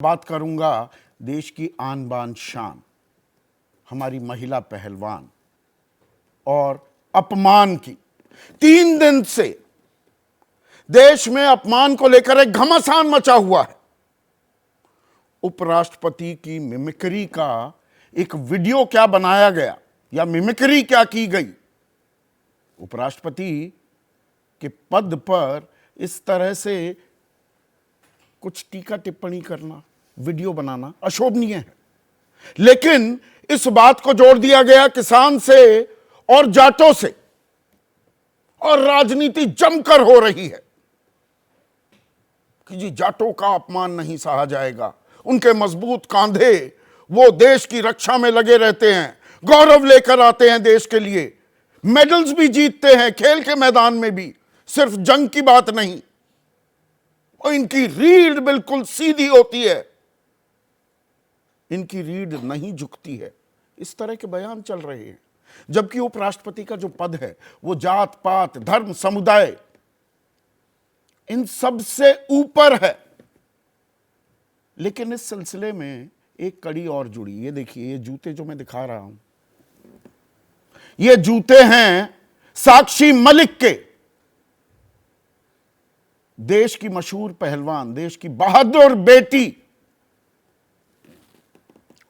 बात करूंगा देश की आन बान शान, हमारी महिला पहलवान और अपमान की। 3 दिन से देश में अपमान को लेकर एक घमासान मचा हुआ है। उपराष्ट्रपति की मिमिक्री का एक वीडियो क्या बनाया गया या मिमिक्री क्या की गई, उपराष्ट्रपति के पद पर इस तरह से कुछ टीका टिप्पणी करना, वीडियो बनाना अशोभनीय है। लेकिन इस बात को जोड़ दिया गया किसान से और जाटों से, और राजनीति जमकर हो रही है कि जी जाटों का अपमान नहीं सहा जाएगा, उनके मजबूत कंधे, वो देश की रक्षा में लगे रहते हैं, गौरव लेकर आते हैं देश के लिए, मेडल्स भी जीतते हैं खेल के मैदान में भी, सिर्फ जंग की बात नहीं, और इनकी रीढ़ बिल्कुल सीधी होती है, इनकी रीढ़ नहीं झुकती है। इस तरह के बयान चल रहे हैं, जबकि उपराष्ट्रपति का जो पद है वो जात पात धर्म समुदाय इन सब से ऊपर है। लेकिन इस सिलसिले में एक कड़ी और जुड़ी। ये देखिए, ये जूते जो मैं दिखा रहा हूं, ये जूते हैं साक्षी मलिक के, देश की मशहूर पहलवान, देश की बहादुर बेटी।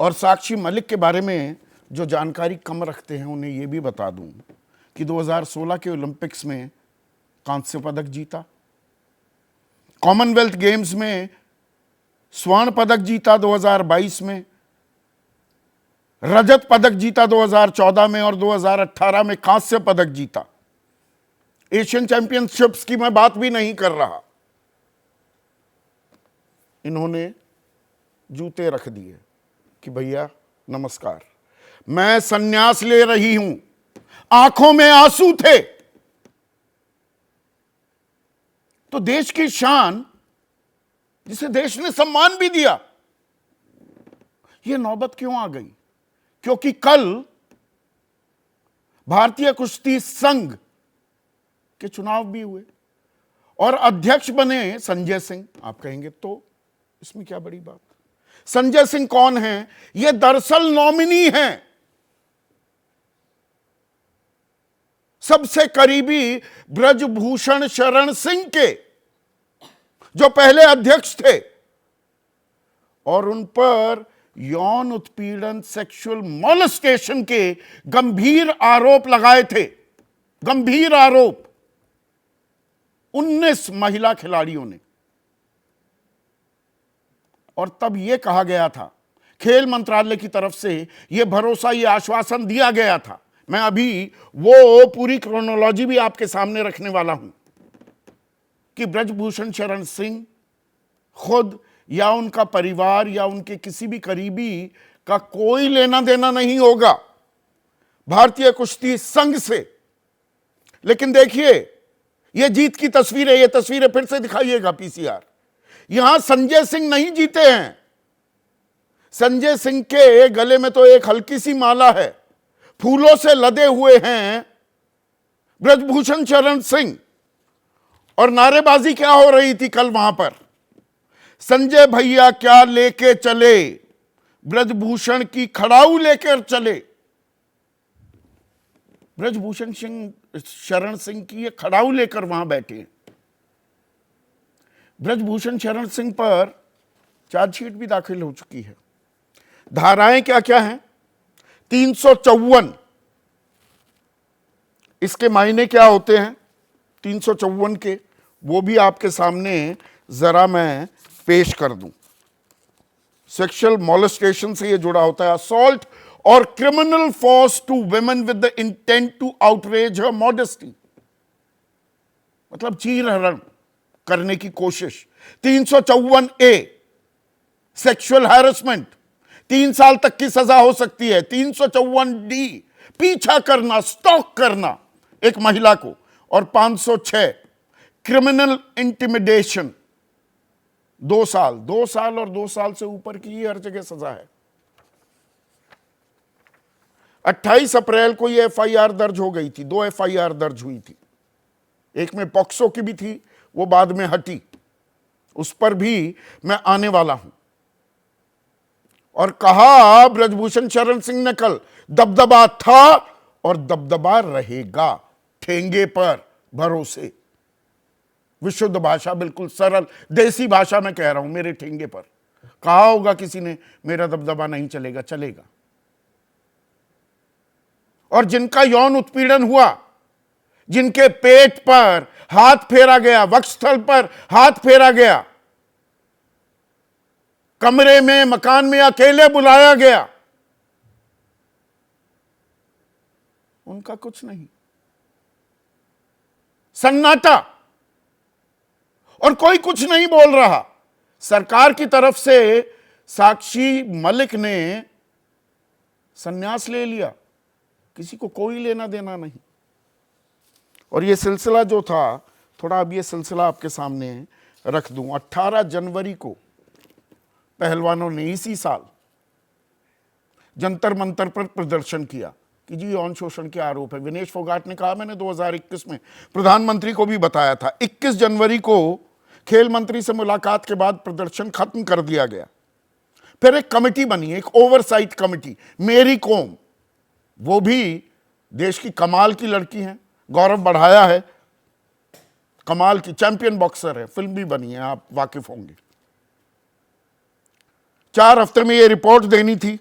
और साक्षी मलिक के बारे में जो जानकारी कम रखते हैं उन्हें यह भी बता दूं कि 2016 के ओलंपिक्स में कांस्य पदक जीता, कॉमनवेल्थ गेम्स में स्वर्ण पदक जीता 2022 में, रजत पदक जीता 2014 में, और 2018 में कांस्य पदक जीता। एशियन चैंपियनशिप्स की मैं बात भी नहीं कर रहा। इन्होंने जूते रख दिए कि भैया नमस्कार, मैं संन्यास ले रही हूं। आंखों में आंसू थे। तो देश की शान, जिसे देश ने सम्मान भी दिया, यह नौबत क्यों आ गई? क्योंकि कल भारतीय कुश्ती संघ के चुनाव भी हुए और अध्यक्ष बने संजय सिंह। आप कहेंगे तो इसमें क्या बड़ी बात? संजय सिंह कौन है? यह दरअसल नॉमिनी हैं, सबसे करीबी ब्रजभूषण शरण सिंह के, जो पहले अध्यक्ष थे, और उन पर यौन उत्पीड़न, सेक्सुअल मॉलेस्टेशन के गंभीर आरोप लगाए थे। गंभीर आरोप 19 महिला खिलाड़ियों ने। और तब यह कहा गया था, खेल मंत्रालय की तरफ से यह भरोसा, यह आश्वासन दिया गया था। मैं अभी वो पूरी क्रोनोलॉजी भी आपके सामने रखने वाला हूं कि ब्रजभूषण शरण सिंह खुद या उनका परिवार या उनके किसी भी करीबी का कोई लेना देना नहीं होगा भारतीय कुश्ती संघ से। लेकिन देखिए, यह जीत की तस्वीर है, यह तस्वीरें फिर से दिखाइएगा पीसीआर। यहां संजय सिंह नहीं जीते हैं। संजय सिंह के गले में तो एक हल्की सी माला है, फूलों से लदे हुए हैं ब्रजभूषण शरण सिंह। और नारेबाजी क्या हो रही थी कल वहां पर? संजय भैया क्या लेके चले, ब्रजभूषण की खड़ाऊ लेकर चले। ब्रजभूषण सिंह शरण सिंह की ये खड़ाऊ लेकर वहां बैठे। ब्रजभूषण शरण सिंह पर चार्जशीट भी दाखिल हो चुकी है। धाराएं क्या क्या हैं? 354, इसके मायने क्या होते हैं 354 के, वो भी आपके सामने जरा मैं पेश कर दूं। सेक्सुअल मॉलेस्टेशन से ये जुड़ा होता है, असॉल्ट और criminal force to women with the intent to outrage her modesty, मतलब चीरहरण करने की कोशिश। 354A सेक्सुअल हैरेसमेंट, 3 साल तक की सजा हो सकती है। 354D पीछा करना, स्टॉक करना एक महिला को, और 506 क्रिमिनल इंटिमिडेशन, 2 साल, 2 साल और 2 साल से ऊपर की हर जगह सजा है। 28 अप्रैल को यह FIR दर्ज हो गई थी, 2 FIR दर्ज हुई थी। एक में पॉक्सो की भी थी, वो बाद में हटी, उस पर भी मैं आने वाला हूं। और कहा ब्रजभूषण शरण सिंह ने कल, दबदबा था और दबदबा रहेगा, ठेंगे पर भरोसे। विशुद्ध भाषा, बिल्कुल सरल देसी भाषा में कह रहा हूं, मेरे ठेंगे पर। कहा होगा किसी ने मेरा दबदबा नहीं चलेगा, चलेगा। और जिनका यौन उत्पीड़न हुआ, जिनके पेट पर हाथ फेरा गया, वक्षस्थल पर हाथ फेरा गया, कमरे में मकान में अकेले बुलाया गया, उनका कुछ नहीं, सन्नाटा, और कोई कुछ नहीं बोल रहा। सरकार की तरफ से साक्षी मलिक ने संन्यास ले लिया, किसी को कोई लेना देना नहीं। और ये सिलसिला जो था, थोड़ा अब ये सिलसिला आपके सामने रख दूं। 18 जनवरी को पहलवानों ने इसी साल जंतर मंतर पर प्रदर्शन किया कि जी यौन शोषण के आरोप है। विनेश फोगाट ने कहा, मैंने 2021 में प्रधानमंत्री को भी बताया था। 21 जनवरी को खेल मंत्री से मुलाकात के बाद प्रदर्शन खत्म कर दिया गया। फिर एक कमेटी बनी, एक ओवरसाइट कमेटी, मेरी कोम, वो भी देश की कमाल की लड़की हैं, गौरव बढ़ाया है, कमाल की चैंपियन बॉक्सर है, फिल्म भी बनी है, आप वाकिफ होंगे। 4 हफ्ते में ये रिपोर्ट देनी थी।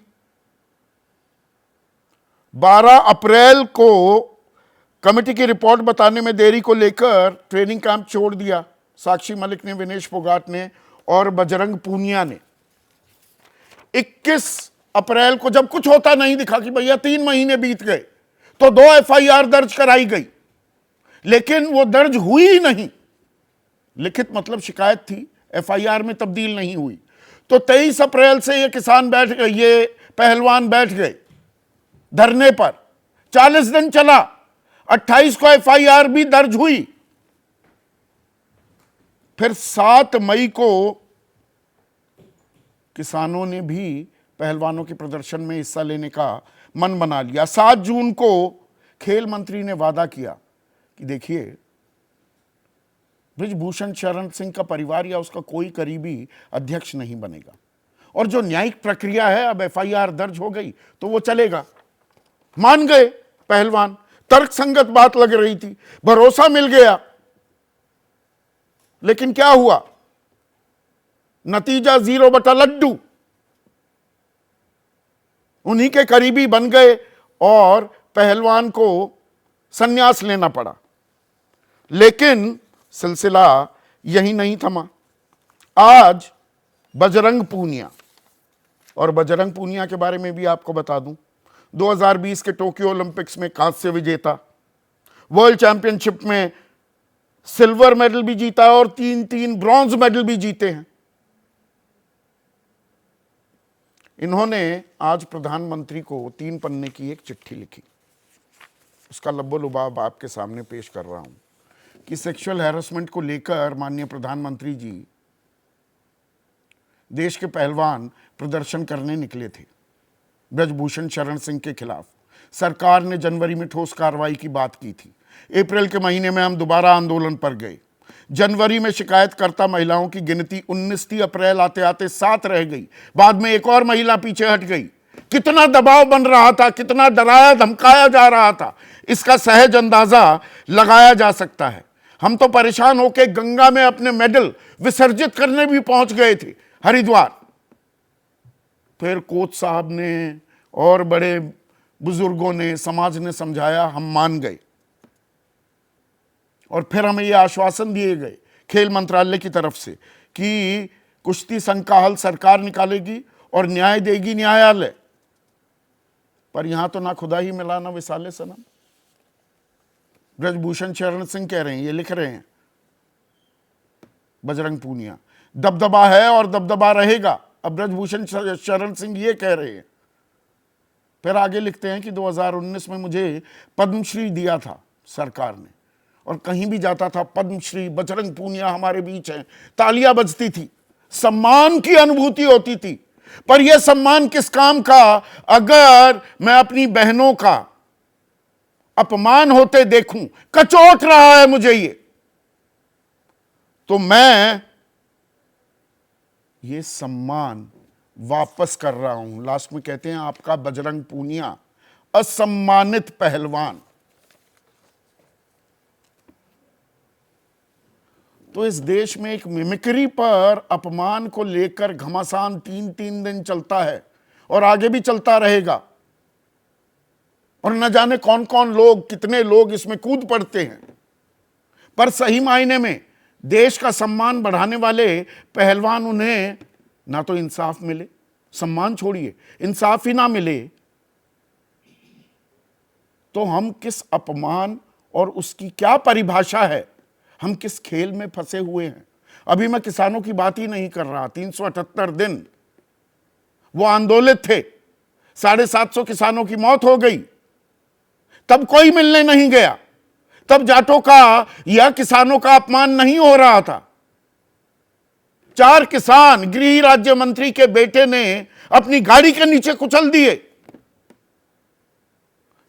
12 अप्रैल को कमेटी की रिपोर्ट बताने में देरी को लेकर ट्रेनिंग कैंप छोड़ दिया साक्षी मलिक ने, विनेश फोगाट ने और बजरंग पूनिया ने। 21 अप्रैल को जब कुछ होता नहीं दिखा कि भैया 3 महीने बीत गए, तो 2 एफआईआर दर्ज कराई गई, लेकिन वो दर्ज हुई ही नहीं। लिखित मतलब शिकायत थी, एफआईआर में तब्दील नहीं हुई। तो 23 अप्रैल से ये किसान बैठ गए, ये पहलवान बैठ गए धरने पर। 40 दिन चला, 28 को एफआईआर भी दर्ज हुई। फिर 7 मई को किसानों ने भी पहलवानों के प्रदर्शन में हिस्सा लेने का मन बना लिया। 7 जून को खेल मंत्री ने वादा किया कि देखिए, ब्रजभूषण शरण सिंह का परिवार या उसका कोई करीबी अध्यक्ष नहीं बनेगा, और जो न्यायिक प्रक्रिया है, अब एफआईआर दर्ज हो गई तो वो चलेगा। मान गए पहलवान, तर्कसंगत बात लग रही थी, भरोसा मिल गया। लेकिन क्या हुआ? नतीजा 0 बटा लड्डू। उन्हीं के करीबी बन गए और पहलवान को संन्यास लेना पड़ा। लेकिन सिलसिला यही नहीं थमा। आज बजरंग पूनिया, और बजरंग पूनिया के बारे में भी आपको बता दूं, 2020 के टोक्यो ओलंपिक्स में कांस्य विजेता, वर्ल्ड चैंपियनशिप में सिल्वर मेडल भी जीता और 3 ब्रॉन्ज मेडल भी जीते हैं। इन्होंने आज प्रधानमंत्री को 3 पन्ने की एक चिट्ठी लिखी। उसका लब्बो लुबाब आपके सामने पेश कर रहा हूं कि सेक्सुअल हैरेसमेंट को लेकर माननीय प्रधानमंत्री जी, देश के पहलवान प्रदर्शन करने निकले थे ब्रजभूषण शरण सिंह के खिलाफ। सरकार ने जनवरी में ठोस कार्रवाई की बात की थी। अप्रैल के महीने में हम दोबारा आंदोलन पर गए। जनवरी में शिकायतकर्ता महिलाओं की गिनती 19 थी, अप्रैल आते आते 7 रह गई। बाद में एक और महिला पीछे हट गई। कितना दबाव बन रहा था, कितना डराया धमकाया जा रहा था, इसका सहज अंदाजा लगाया जा सकता है। हम तो परेशान होकर गंगा में अपने मेडल विसर्जित करने भी पहुंच गए थे, हरिद्वार। फिर कोच साहब ने और बड़े बुजुर्गों ने, समाज ने समझाया, हम मान गए। और फिर हमें यह आश्वासन दिए गए खेल मंत्रालय की तरफ से कि कुश्ती संघ का हल सरकार निकालेगी और न्याय देगी न्यायालय। पर यहां तो ना खुदा ही मिला ना विसाले सनम। ब्रजभूषण शरण सिंह कह रहे हैं, ये लिख रहे हैं बजरंग पूनिया, दबदबा है और दबदबा रहेगा। अब ब्रजभूषण शरण सिंह ये कह रहे हैं। फिर आगे लिखते हैं कि 2019 में मुझे पद्मश्री दिया था सरकार ने, और कहीं भी जाता था पद्मश्री, बजरंग पूनिया हमारे बीच है, तालियां बजती थी, सम्मान की अनुभूति होती थी। पर यह सम्मान किस काम का, अगर मैं अपनी बहनों का अपमान होते देखूं, कचोट रहा है मुझे ये, तो मैं ये सम्मान वापस कर रहा हूं। लास्ट में कहते हैं आपका बजरंग पूनिया असम्मानित पहलवान। तो इस देश में एक मिमिक्री पर अपमान को लेकर घमासान 3-3 दिन चलता है और आगे भी चलता रहेगा, और न जाने कौन कौन लोग, कितने लोग इसमें कूद पड़ते हैं। पर सही मायने में देश का सम्मान बढ़ाने वाले पहलवान, उन्हें ना तो इंसाफ मिले, सम्मान छोड़िए इंसाफ ही ना मिले, तो हम किस अपमान और उसकी क्या परिभाषा है, हम किस खेल में फंसे हुए हैं। अभी मैं किसानों की बात ही नहीं कर रहा। 378 दिन वो आंदोलित थे, 750 किसानों की मौत हो गई, तब कोई मिलने नहीं गया, तब जाटों का या किसानों का अपमान नहीं हो रहा था। 4 किसान गृह राज्य मंत्री के बेटे ने अपनी गाड़ी के नीचे कुचल दिए,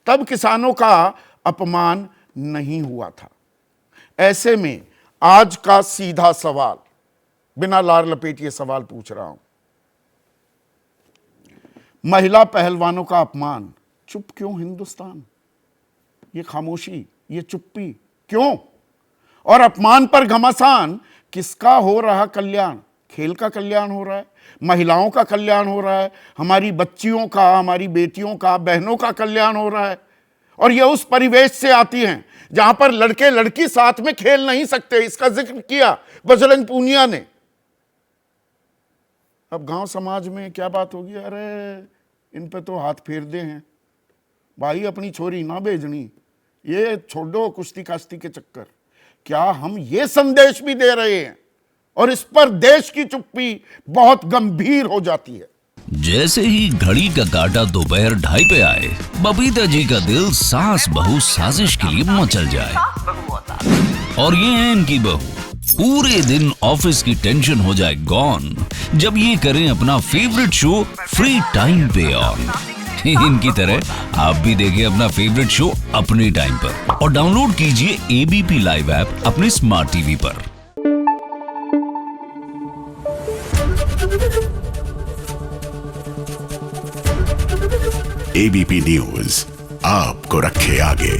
तब किसानों का अपमान नहीं हुआ था। ऐसे में आज का सीधा सवाल, बिना लार लपेटिए सवाल पूछ रहा हूं, महिला पहलवानों का अपमान, चुप क्यों हिंदुस्तान? ये खामोशी, ये चुप्पी क्यों? और अपमान पर घमासान, किसका हो रहा कल्याण? खेल का कल्याण हो रहा है, महिलाओं का कल्याण हो रहा है, हमारी बच्चियों का, हमारी बेटियों का, बहनों का कल्याण हो रहा है। और ये उस परिवेश से आती हैं जहां पर लड़के लड़की साथ में खेल नहीं सकते। इसका जिक्र किया बजरंग पूनिया ने। अब गांव समाज में क्या बात होगी, अरे इन पे तो हाथ फेर दे हैं भाई, अपनी छोरी ना भेजनी, ये छोड़ो कुश्ती काश्ती के चक्कर। क्या हम ये संदेश भी दे रहे हैं? और इस पर देश की चुप्पी बहुत गंभीर हो जाती है। जैसे ही घड़ी का काटा दोपहर 2:30 पे आए, बबीता जी का दिल सास बहू साजिश के लिए मचल जाए। और ये है इनकी बहू, पूरे दिन ऑफिस की टेंशन हो जाए गॉन जब ये करें अपना फेवरेट शो फ्री टाइम पे ऑन। इनकी तरह आप भी देखें अपना फेवरेट शो अपने टाइम पर और डाउनलोड कीजिए एबीपी लाइव ऐप अपने स्मार्ट टीवी पर। एबीपी न्यूज आपको रखे आगे।